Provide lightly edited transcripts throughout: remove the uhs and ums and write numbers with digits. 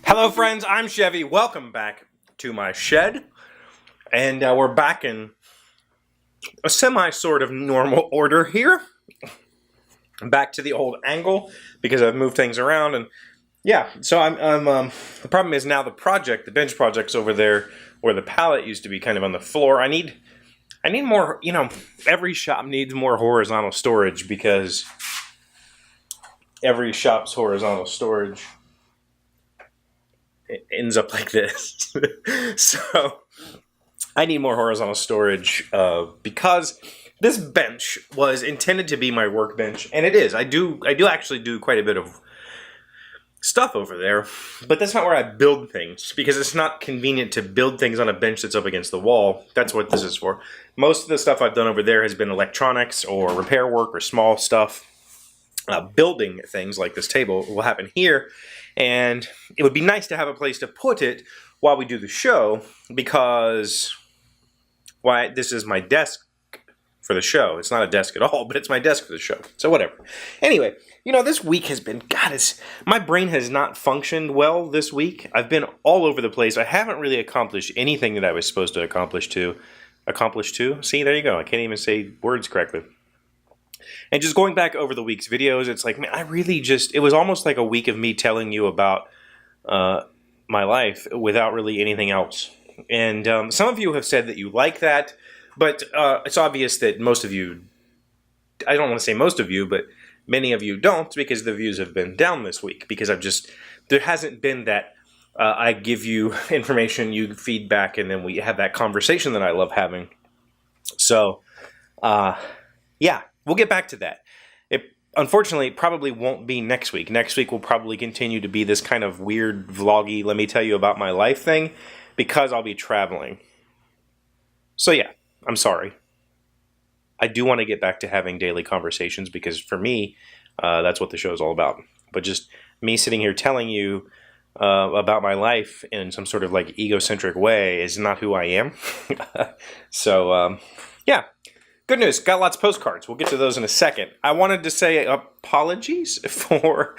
Hello friends, I'm Chevy. Welcome back to my shed. And we're back in a semi-sort of normal order here. I'm back to the old angle because I've moved things around. And yeah, so the problem is now the bench project's over there where the pallet used to be kind of on the floor. I need more, every shop needs more horizontal storage because every shop's horizontal storage it ends up like this. So I need more horizontal storage because this bench was intended to be my workbench, and it is. I do actually do quite a bit of stuff over there, but that's not where I build things because it's not convenient to build things on a bench that's up against the wall. That's what this is for. Most of the stuff I've done over there has been electronics or repair work or small stuff. Building things like this table will happen here, and it would be nice to have a place to put it while we do the show because this is my desk for the show. It's not a desk at all, but it's my desk for the show. So whatever. Anyway, this week has been, my brain has not functioned well this week. I've been all over the place. I haven't really accomplished anything that I was supposed to accomplish to. See, there you go. I can't even say words correctly. And just going back over the week's videos, it's like, man, it was almost like a week of me telling you about my life without really anything else. And some of you have said that you like that, but it's obvious that most of you, I don't want to say most of you, but many of you don't because the views have been down this week because there hasn't been that I give you information, you feedback, and then we have that conversation that I love having. So, yeah. We'll get back to that. It unfortunately probably won't be next week. Next week will probably continue to be this kind of weird vloggy, let me tell you about my life thing, because I'll be traveling. So yeah, I'm sorry. I do want to get back to having daily conversations because for me, that's what the show is all about. But just me sitting here telling you about my life in some sort of like egocentric way is not who I am. So yeah. Good news, got lots of postcards. We'll get to those in a second. I wanted to say apologies for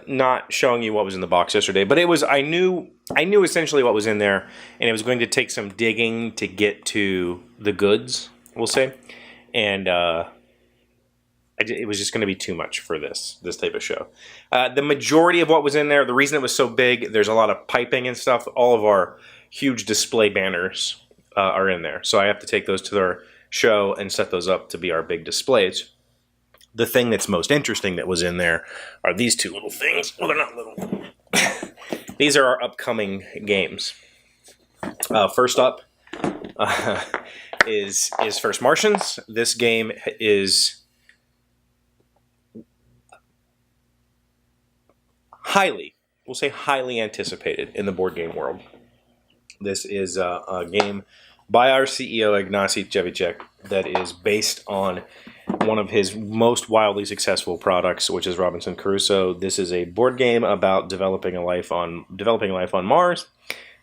not showing you what was in the box yesterday, but I knew essentially what was in there, and it was going to take some digging to get to the goods, we'll say, and it was just going to be too much for this type of show. The majority of what was in there, the reason it was so big, there's a lot of piping and stuff. All of our huge display banners are in there, so I have to take those to their show and set those up to be our big displays. The thing that's most interesting that was in there are these two little things. Well, they're not little. These are our upcoming games. First up is First Martians. This game is highly anticipated in the board game world. This is a game by our CEO, Ignacy Chevee, that is based on one of his most wildly successful products, which is Robinson Crusoe. This is a board game about developing life on Mars,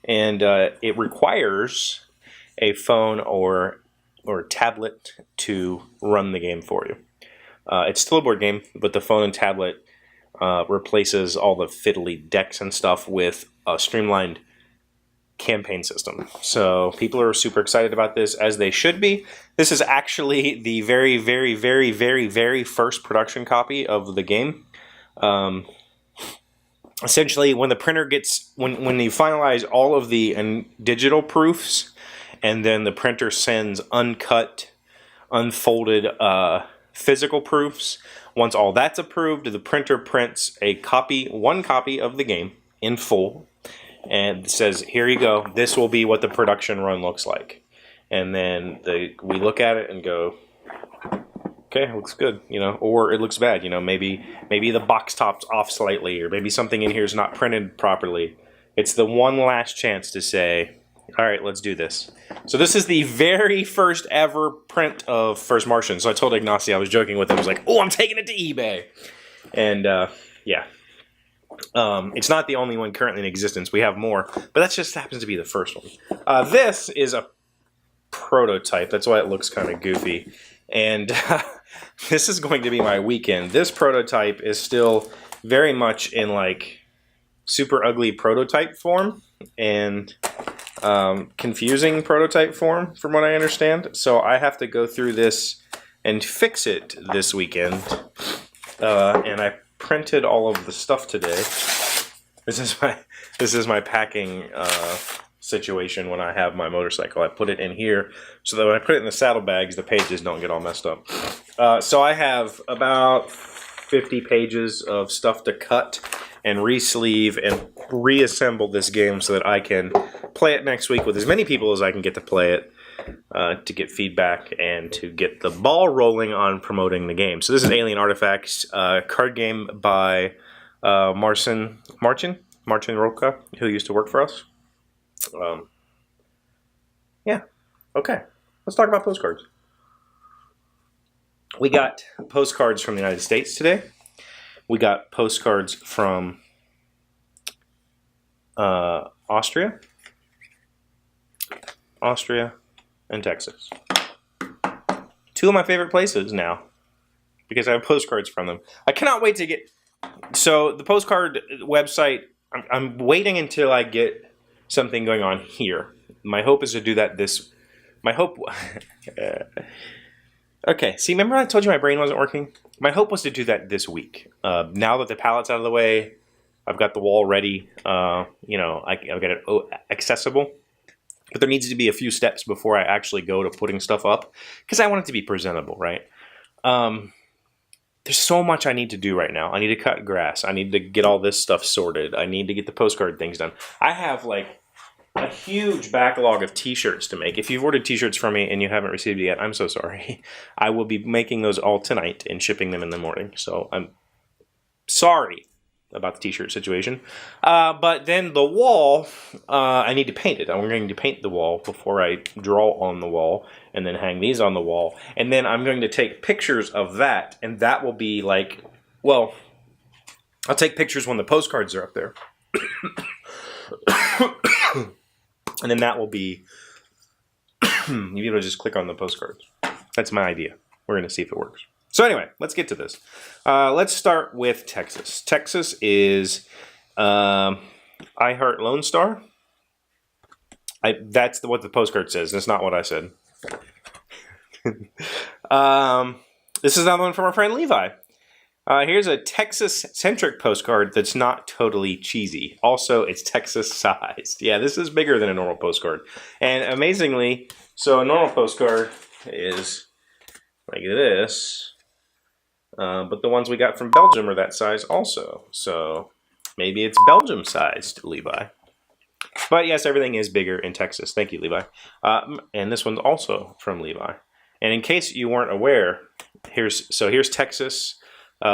and it requires a phone or tablet to run the game for you. It's still a board game, but the phone and tablet replaces all the fiddly decks and stuff with a streamlined campaign system. So people are super excited about this, as they should be. This is actually the very, very, very, very, very first production copy of the game. Essentially, when the printer when you finalize all of the digital proofs, and then the printer sends uncut, unfolded physical proofs, once all that's approved, the printer prints one copy of the game in full, and says, here you go, this will be what the production run looks like. And then we look at it and go, okay, it looks good, or it looks bad, maybe the box top's off slightly, or maybe something in here is not printed properly. It's the one last chance to say, all right, let's do this. So this is the very first ever print of First Martian. So I told Ignacy, I was joking with him, I was like, oh, I'm taking it to eBay. And yeah. It's not the only one currently in existence. We have more, but that just happens to be the first one. This is prototype. That's why it looks kind of goofy. And this is going to be my weekend. This prototype is still very much in like super ugly prototype form and confusing prototype form from what I understand. So I have to go through this and fix it this weekend. And I printed all of the stuff today. This is my packing situation when I have my motorcycle. I put it in here so that when I put it in the saddlebags, the pages don't get all messed up. So I have about 50 pages of stuff to cut and re-sleeve and reassemble this game so that I can play it next week with as many people as I can get to play it, to get feedback and to get the ball rolling on promoting the game. So this is Alien Artifacts, card game by Martian Roca, who used to work for us. Yeah, okay. Let's talk about postcards. We got postcards from the United States today. We got postcards from Austria, and Texas. Two of my favorite places now because I have postcards from them. I cannot wait to get... So the postcard website, I'm waiting until I get something going on here. My hope is to do that this... My hope... Okay, see, remember I told you my brain wasn't working? My hope was to do that this week. Now that the pallet's out of the way, I've got the wall ready. You know, I've got it accessible. But there needs to be a few steps before I actually go to putting stuff up. Because I want it to be presentable, right? There's so much I need to do right now. I need to cut grass. I need to get all this stuff sorted. I need to get the postcard things done. I have, like, a huge backlog of t-shirts to make. If you've ordered t-shirts from me and you haven't received it yet, I'm so sorry. I will be making those all tonight and shipping them in the morning. So I'm sorry about the t-shirt situation. But then the wall, I need to paint it. I'm going to paint the wall before I draw on the wall and then hang these on the wall. And then I'm going to take pictures of that, and that will be like, well, I'll take pictures when the postcards are up there. And then that will be, you'll be able to just click on the postcards. That's my idea. We're going to see if it works. So anyway, let's get to this. Let's start with Texas. Texas is I Heart Lone Star. That's what the postcard says. That's not what I said. This is another one from our friend Levi. Here's a Texas-centric postcard that's not totally cheesy. Also, it's Texas-sized. Yeah, this is bigger than a normal postcard. And amazingly, so a normal postcard is like this. But the ones we got from Belgium are that size also. So maybe it's Belgium-sized, Levi. But yes, everything is bigger in Texas. Thank you, Levi. And this one's also from Levi. And in case you weren't aware, here's Texas.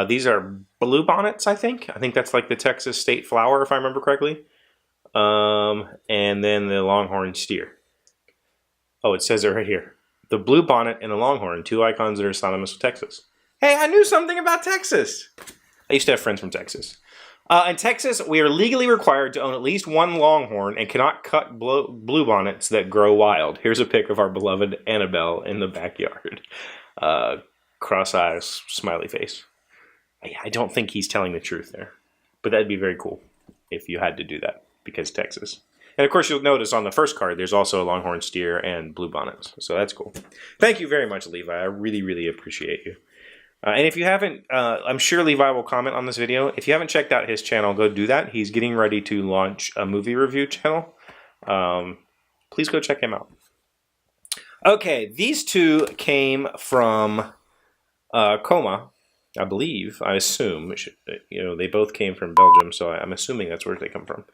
These are bluebonnets, I think. I think that's like the Texas state flower, if I remember correctly. And then the longhorn steer. Oh, it says it right here. The bluebonnet and the longhorn, two icons that are synonymous with Texas. Hey, I knew something about Texas. I used to have friends from Texas. In Texas, we are legally required to own at least one longhorn and cannot cut bluebonnets that grow wild. Here's a pic of our beloved Annabelle in the backyard. Cross eyes, smiley face. I don't think he's telling the truth there. But that'd be very cool if you had to do that, because Texas. And of course, you'll notice on the first card, there's also a longhorn steer and bluebonnets. So that's cool. Thank you very much, Levi. I really, really appreciate you. And if you haven't, I'm sure Levi will comment on this video. If you haven't checked out his channel, go do that. He's getting ready to launch a movie review channel. Please go check him out. Okay, these two came from Coma, I believe. I assume. You know, they both came from Belgium, so I'm assuming that's where they come from.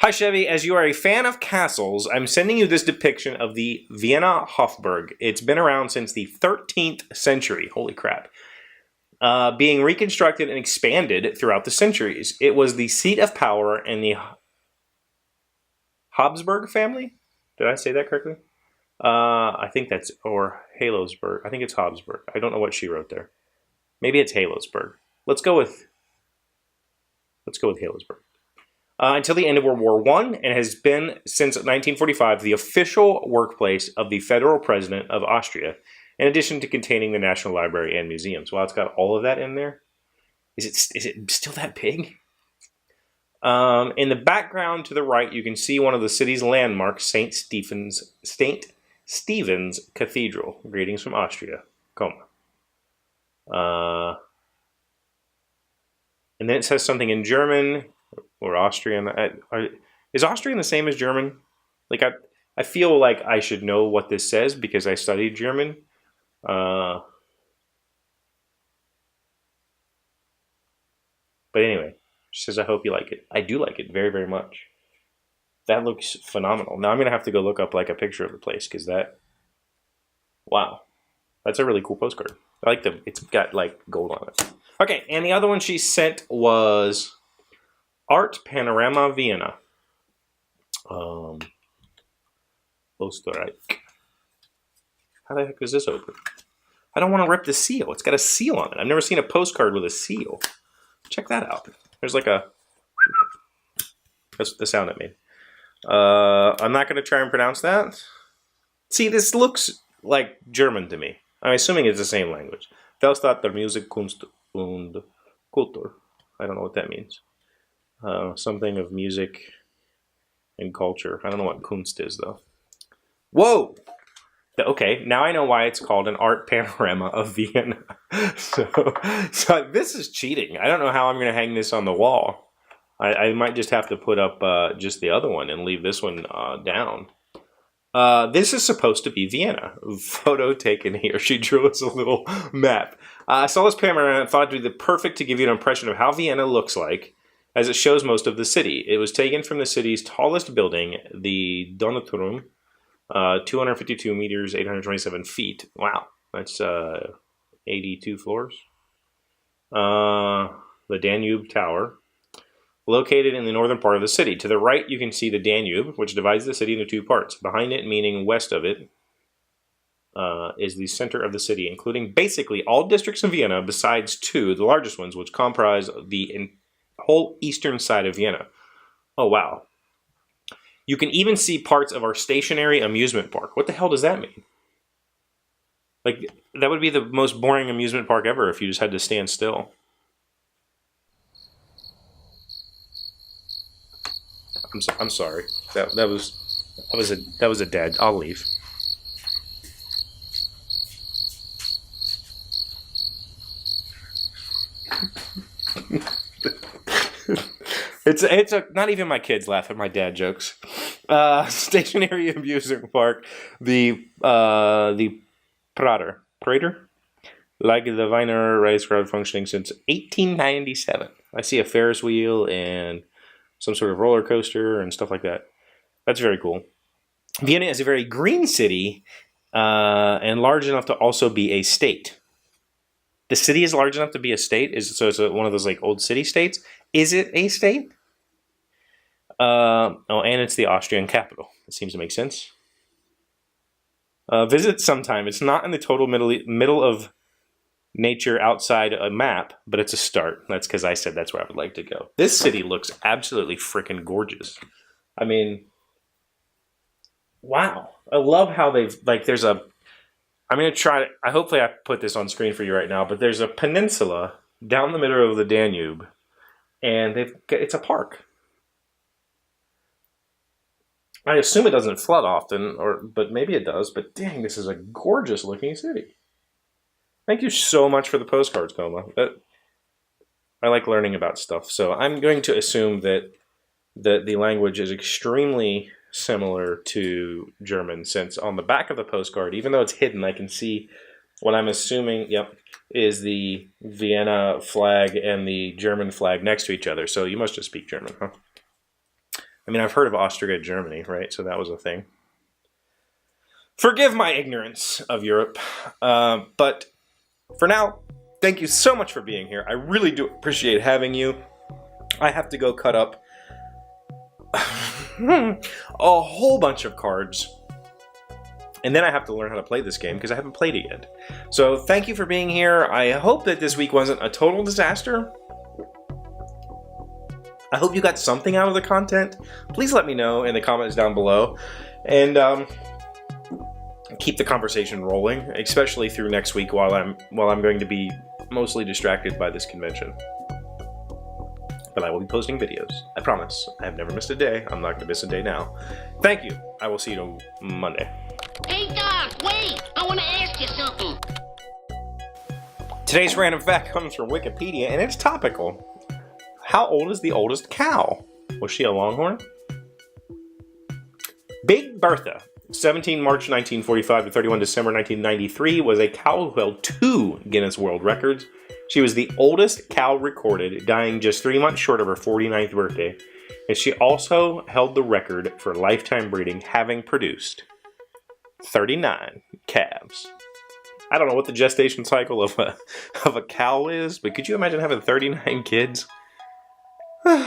Hi, Chevee. As you are a fan of castles, I'm sending you this depiction of the Vienna Hofburg. It's been around since the 13th century. Holy crap. Being reconstructed and expanded throughout the centuries. It was the seat of power in the Habsburg family. Did I say that correctly? I think that's, or Halosburg. I think it's Habsburg. I don't know what she wrote there. Maybe it's Halosburg. Let's go with Halosburg. until the end of World War I, and has been since 1945 the official workplace of the Federal President of Austria, in addition to containing the National Library and museums. Wow, it's got all of that in there. Is it still that big? In the background to the right, you can see one of the city's landmarks, St. Stephen's Cathedral. Greetings from Austria, Como. And then it says something in German or Austrian. Is Austrian the same as German? Like I feel like I should know what this says because I studied German. But anyway, she says, I hope you like it. I do like it very, very much. That looks phenomenal. Now I'm going to have to go look up like a picture of the place because wow. That's a really cool postcard. I like it's got like gold on it. Okay, and the other one she sent was Art Panorama Vienna. Österreich. How the heck is this open? I don't want to rip the seal. It's got a seal on it. I've never seen a postcard with a seal. Check that out. There's like a... That's the sound it made. I'm not going to try and pronounce that. See, this looks like German to me. I'm assuming it's the same language. Velstadt der Musik, Kunst und Kultur. I don't know what that means. Something of music and culture. I don't know what Kunst is, though. Whoa! Okay, now I know why it's called an art panorama of Vienna. so this is cheating. I don't know how I'm going to hang this on the wall. I might just have to put up just the other one and leave this one down. This is supposed to be Vienna. Photo taken here. She drew us a little map. I saw this panorama and thought it would be perfect to give you an impression of how Vienna looks like, as it shows most of the city. It was taken from the city's tallest building, the Donauturm, 252 meters, 827 feet. Wow, that's 82 floors. The Danube Tower, located in the northern part of the city. To the right, you can see the Danube, which divides the city into two parts. Behind it, meaning west of it, is the center of the city, including basically all districts in Vienna, besides two, the largest ones, which comprise the whole eastern side of Vienna. Oh, wow. You can even see parts of our stationary amusement park. What the hell does that mean? Like, that would be the most boring amusement park ever if you just had to stand still. I'm sorry. That was a dad. I'll leave. It's not even my kids laugh at my dad jokes. Stationary amusement park, the Prater, like the Wiener race crowd functioning since 1897. I see a Ferris wheel and some sort of roller coaster and stuff like that. That's very cool. Vienna is a very green city and large enough to also be a state. The city is large enough to be a state? So it's one of those like old city states? Is it a state? And it's the Austrian capital. It seems to make sense. Visit sometime. It's not in the total middle of nature outside a map, but it's a start. That's because I said that's where I would like to go. This city looks absolutely freaking gorgeous. I mean, wow. I love how they've, like, there's a, I'm going to try, hopefully I put this on screen for you right now, but there's a peninsula down the middle of the Danube, and it's a park. I assume it doesn't flood often, but maybe it does, but dang, this is a gorgeous looking city. Thank you so much for the postcards, Coma. I like learning about stuff, so I'm going to assume that the language is extremely similar to German, since on the back of the postcard, even though it's hidden, I can see what I'm assuming, is the Vienna flag and the German flag next to each other, so you must just speak German, huh? I mean, I've heard of Austria, Germany, right? So that was a thing. Forgive my ignorance of Europe, but for now, thank you so much for being here. I really do appreciate having you. I have to go cut up a whole bunch of cards, and then I have to learn how to play this game because I haven't played it yet. So thank you for being here. I hope that this week wasn't a total disaster. I hope you got something out of the content. Please let me know in the comments down below. And keep the conversation rolling, especially through next week while I'm going to be mostly distracted by this convention. But I will be posting videos. I promise. I have never missed a day. I'm not going to miss a day now. Thank you. I will see you Monday. Hey, Doc, wait! I want to ask you something. Today's random fact comes from Wikipedia, and it's topical. How old is the oldest cow? Was she a longhorn? Big Bertha, 17 March 1945 to 31 December 1993, was a cow who held 2 Guinness World Records. She was the oldest cow recorded, dying just 3 months short of her 49th birthday. And she also held the record for lifetime breeding, having produced 39 calves. I don't know what the gestation cycle of a cow is, but could you imagine having 39 kids?